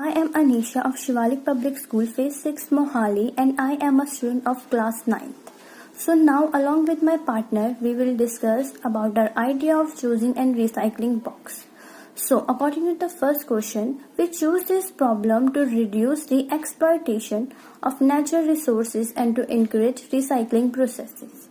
I am Anisha of SHIVALIK Public School, Phase 6 Mohali, and I am a student of class 9th. So now, along with my partner, we will discuss about our idea of choosing and recycling box. So, according to the first question, we choose this problem to reduce the exploitation of natural resources and to encourage recycling processes.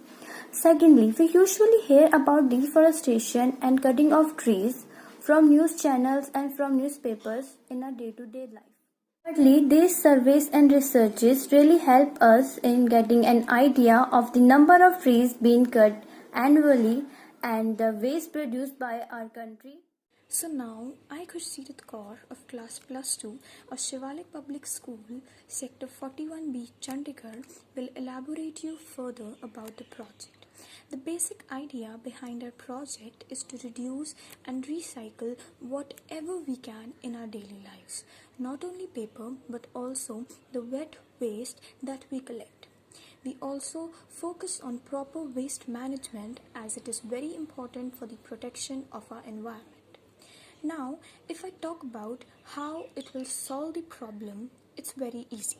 Secondly, we usually hear about deforestation and cutting of trees from news channels and from newspapers in our day-to-day life. Thirdly, these surveys and researches really help us in getting an idea of the number of trees being cut annually and the waste produced by our country. So now I could see the core of class plus 2 of SHIVALIK Public School, Sector 41B, Chandigarh will elaborate you further about the project. The basic idea behind our project is to reduce and recycle whatever we can in our daily lives, not only paper but also the wet waste that we collect. We also focus on proper waste management as it is very important for the protection of our environment. Now, if I talk about how it will solve the problem, it's very easy.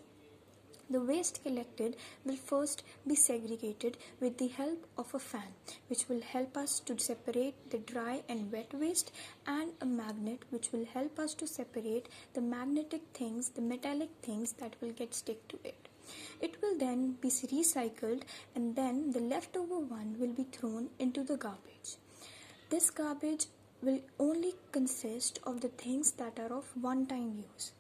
The waste collected will first be segregated with the help of a fan, which will help us to separate the dry and wet waste, and a magnet which will help us to separate the magnetic things, the metallic things that will get stick to it. It will then be recycled, and then the leftover one will be thrown into the garbage. This garbage will only consist of the things that are of one-time use.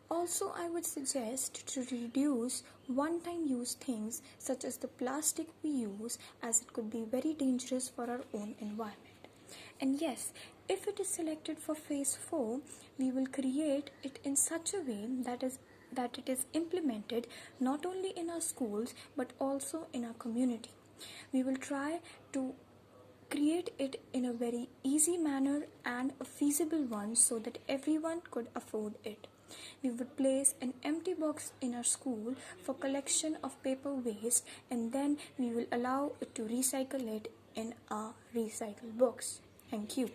Also, I would suggest to reduce one-time use things such as the plastic we use, as it could be very dangerous for our own environment. And yes, if it is selected for phase 4, we will create it in such a way that it is implemented not only in our schools but also in our community. We will try to create it in a very easy manner and a feasible one so that everyone could afford it. We would place an empty box in our school for collection of paper waste, and then we will allow it to recycle it in our recycle box. Thank you.